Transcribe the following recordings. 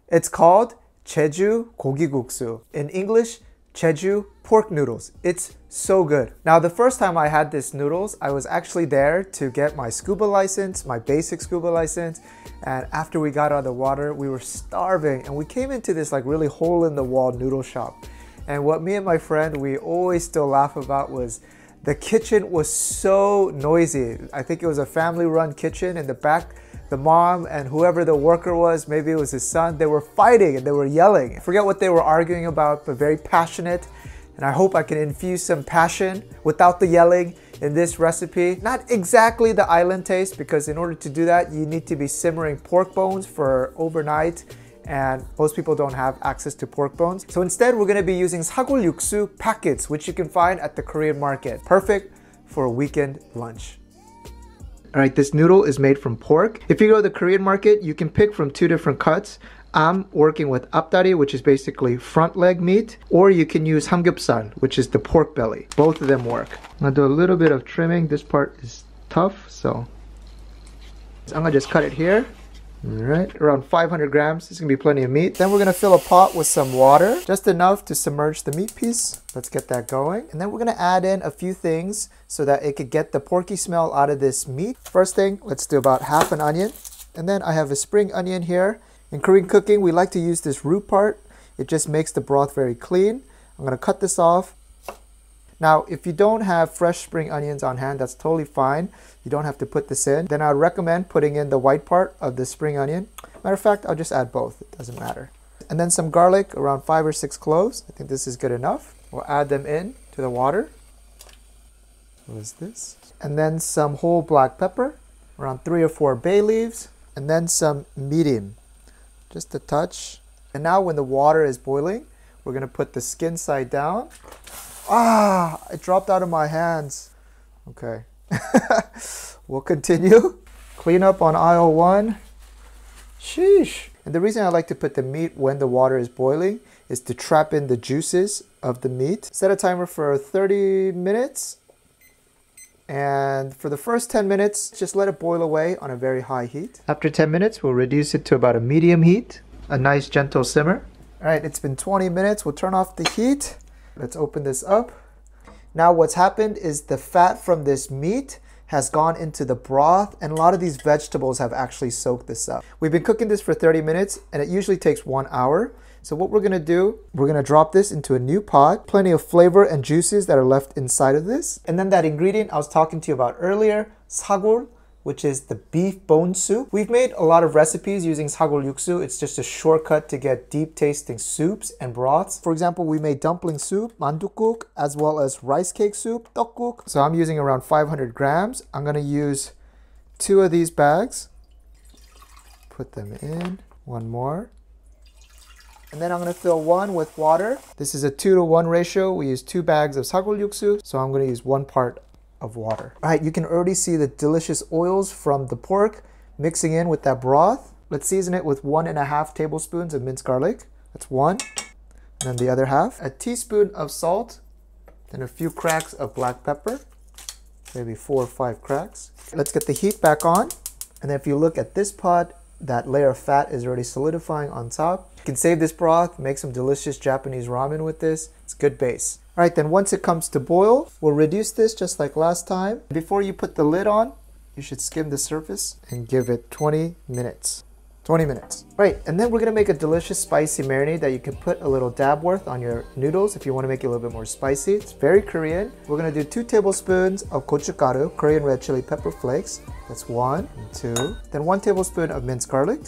It's called Jeju 고기국수. In English, Jeju pork noodles. It's so good. Now, the first time I had this noodles, I was actually there to get my scuba license, my basic scuba license. And after we got out of the water, we were starving. And we came into this like really hole in the wall noodle shop. And what me and my friend, we always still laugh about was the kitchen was so noisy. I think it was a family-run kitchen. In the back, the mom and whoever the worker was, maybe it was his son, they were fighting and they were yelling. I forget what they were arguing about, but very passionate. And I hope I can infuse some passion without the yelling in this recipe. Not exactly the island taste, because in order to do that, you need to be simmering pork bones for overnight. And most people don't have access to pork bones. So instead, we're gonna be using 사골육수 packets, which you can find at the Korean market. Perfect for a weekend lunch. All right, this noodle is made from pork. If you go to the Korean market, you can pick from 2 different cuts. I'm working with 앞다리, which is basically front leg meat, or you can use 삼겹살, which is the pork belly. Both of them work. I'm gonna do a little bit of trimming. This part is tough, so I'm gonna just cut it here. All right, around 500 grams. This is gonna be plenty of meat. Then we're gonna fill a pot with some water, just enough to submerge the meat piece. Let's get that going. And then we're gonna add in a few things so that it could get the porky smell out of this meat. First thing, let's do about half an onion. And then I have a spring onion here. In Korean cooking, we like to use this root part. It just makes the broth very clean. I'm gonna cut this off. Now, if you don't have fresh spring onions on hand, that's totally fine. You don't have to put this in. Then I would recommend putting in the white part of the spring onion. Matter of fact, I'll just add both. It doesn't matter. And then some garlic, around 5 or 6 cloves. I think this is good enough. We'll add them in to the water. What is this? And then some whole black pepper, around 3 or 4 bay leaves, and then some mirin, just a touch. And now when the water is boiling, we're gonna put the skin side down. Ah, it dropped out of my hands. Okay. We'll continue. Clean up on aisle 1. Sheesh. And the reason I like to put the meat when the water is boiling is to trap in the juices of the meat. Set a timer for 30 minutes. And for the first 10 minutes, just let it boil away on a very high heat. After 10 minutes, we'll reduce it to about a medium heat. A nice gentle simmer. All right, it's been 20 minutes. We'll turn off the heat. Let's open this up. Now what's happened is the fat from this meat has gone into the broth, and a lot of these vegetables have actually soaked this up. We've been cooking this for 30 minutes and it usually takes 1 hour. So what we're gonna do, we're gonna drop this into a new pot. Plenty of flavor and juices that are left inside of this. And then that ingredient I was talking to you about earlier, 사골, which is the beef bone soup. We've made a lot of recipes using 사골육수. It's just a shortcut to get deep tasting soups and broths. For example, we made dumpling soup, 만둣국, as well as rice cake soup, 떡국. So I'm using around 500 grams. I'm gonna use 2 of these bags. Put them in, 1 more. And then I'm gonna fill 1 with water. This is a 2-to-1 ratio. We use 2 bags of 사골육수, so I'm gonna use 1 part of water. All right, you can already see the delicious oils from the pork mixing in with that broth. Let's season it with 1.5 tablespoons of minced garlic. That's 1. And then the other half. A teaspoon of salt. Then a few cracks of black pepper. Maybe 4 or 5 cracks. Let's get the heat back on. And then if you look at this pot, that layer of fat is already solidifying on top. You can save this broth, make some delicious Japanese ramen with this. It's a good base. All right, then once it comes to boil, we'll reduce this just like last time. Before you put the lid on, you should skim the surface and give it 20 minutes. 20 minutes. Right, and then we're gonna make a delicious spicy marinade that you can put a little dab worth on your noodles if you wanna make it a little bit more spicy. It's very Korean. We're gonna do 2 tablespoons of gochugaru, Korean red chili pepper flakes. That's 1 and 2. Then 1 tablespoon of minced garlic.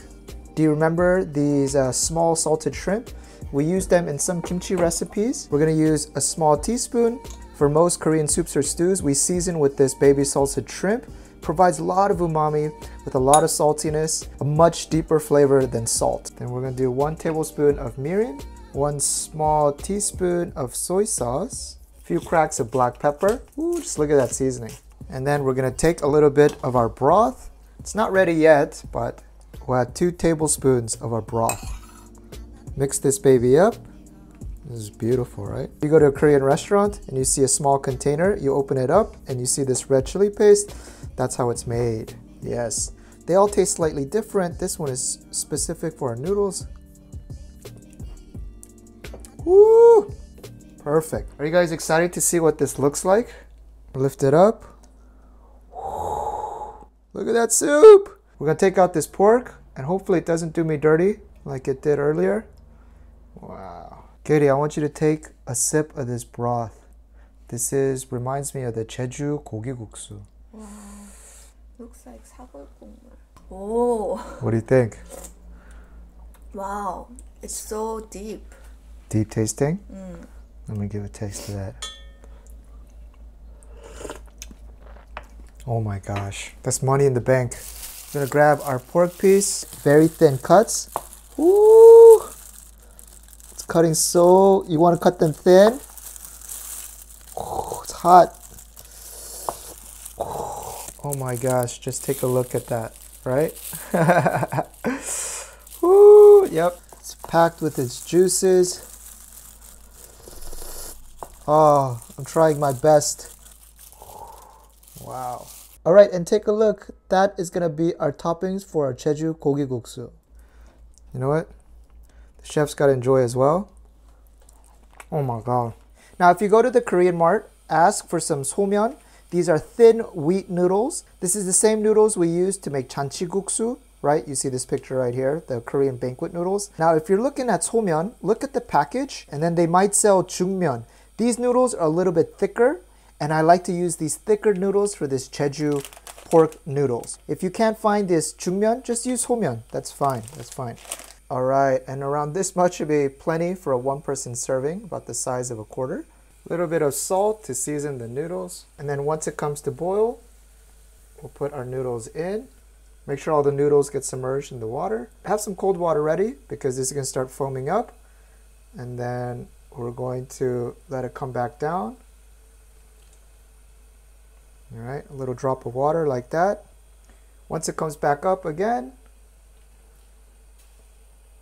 Do you remember these small salted shrimp? We use them in some kimchi recipes. We're gonna use a small teaspoon. For most Korean soups or stews, we season with this baby salted shrimp. Provides a lot of umami with a lot of saltiness, a much deeper flavor than salt. Then we're gonna do 1 tablespoon of mirin, 1 small teaspoon of soy sauce, a few cracks of black pepper. Ooh, just look at that seasoning. And then we're gonna take a little bit of our broth. It's not ready yet, but we'll add 2 tablespoons of our broth. Mix this baby up. This is beautiful, right? You go to a Korean restaurant and you see a small container, you open it up and you see this red chili paste. That's how it's made. Yes. They all taste slightly different. This one is specific for our noodles. Woo! Perfect. Are you guys excited to see what this looks like? Lift it up. Look at that soup. We're gonna take out this pork and hopefully it doesn't do me dirty like it did earlier. Wow. Katie, I want you to take a sip of this broth. This reminds me of the Jeju 고기국수. Wow. Looks like 사골국물. Oh. What do you think? Wow. It's so deep. Deep tasting? Let me give a taste of that. Oh my gosh. That's money in the bank. We're gonna grab our pork piece. Very thin cuts. Woo! It's cutting so... You want to cut them thin? It's hot. Oh my gosh. Just take a look at that. Right? Woo! Yep. It's packed with its juices. Oh, I'm trying my best. Wow. All right, and take a look. That is gonna be our toppings for our Jeju 고기국수. You know what? The chef's gotta enjoy as well. Oh my god. Now, if you go to the Korean mart, ask for some sommyeon. These are thin wheat noodles. This is the same noodles we use to make janchiguksu, right? You see this picture right here, the Korean banquet noodles. Now, if you're looking at sommyeon, look at the package, and then they might sell jungmyeon. These noodles are a little bit thicker, and I like to use these thicker noodles for this Jeju pork noodles. If you can't find this jungmyeon, just use sommyeon. That's fine. That's fine. All right, and around this much should be plenty for a one-person serving, about the size of a quarter. A little bit of salt to season the noodles. And then once it comes to boil, we'll put our noodles in. Make sure all the noodles get submerged in the water. Have some cold water ready because this is gonna start foaming up. And then we're going to let it come back down. All right, a little drop of water like that. Once it comes back up again,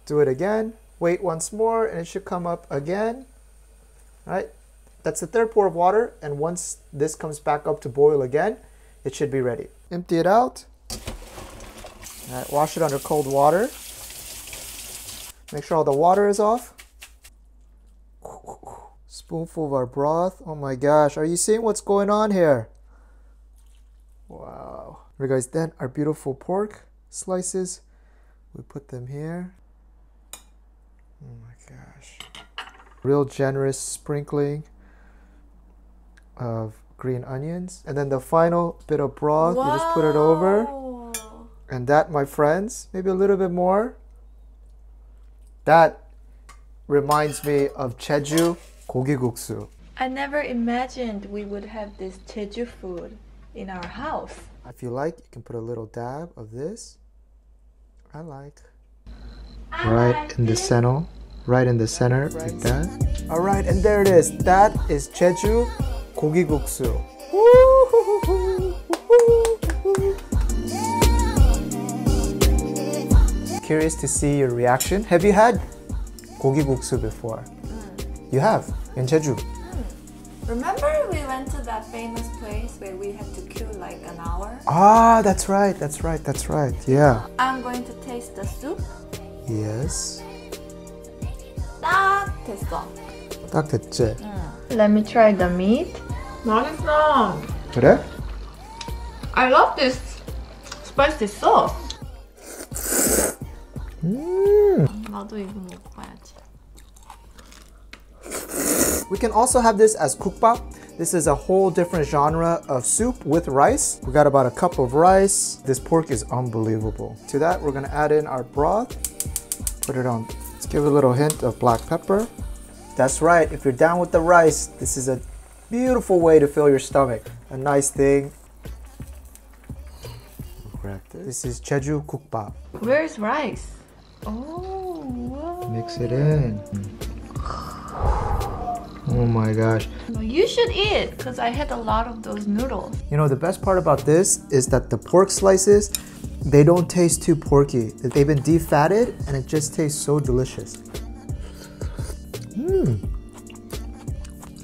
do it again. Wait once more and it should come up again. All right, that's the third pour of water, and once this comes back up to boil again, it should be ready. Empty it out. All right, wash it under cold water. Make sure all the water is off. Spoonful of our broth. Oh my gosh, are you seeing what's going on here? Wow. Right guys, then our beautiful pork slices, we put them here. Oh my gosh. Real generous sprinkling of green onions. And then the final bit of broth, you just put it over. And that, my friends, maybe a little bit more. That reminds me of Jeju 고기국수. I never imagined we would have this Jeju food in our house. If you like, you can put a little dab of this. I like. Right in the center. Right in the center, like that. All right, and there it is. That is Jeju 고기국수. Curious to see your reaction. Have you had 고기국수 before? You have, in Jeju. Remember we went to that famous place where we had to queue like an hour? Ah, that's right, that's right, that's right. Yeah. I'm going to taste the soup. Yes. 딱 됐어. 딱 됐지? Let me try the meat. 맛있어. 그래? I love this spicy sauce. 나도 이거 먹어야지. We can also have this as 국밥. This is a whole different genre of soup with rice. We got about a cup of rice. This pork is unbelievable. To that, we're gonna add in our broth. Put it on. Let's give it a little hint of black pepper. That's right, if you're down with the rice, this is a beautiful way to fill your stomach. A nice thing. This is Jeju 국밥. Where's rice? Oh, wow. Mix it in. Oh my gosh. You should eat because I had a lot of those noodles. You know, the best part about this is that the pork slices, they don't taste too porky. They've been defatted and it just tastes so delicious.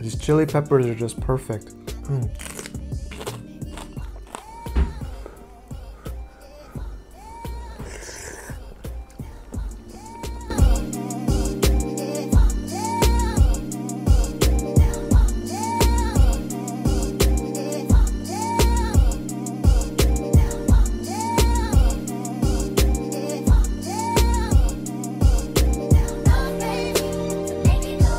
These chili peppers are just perfect.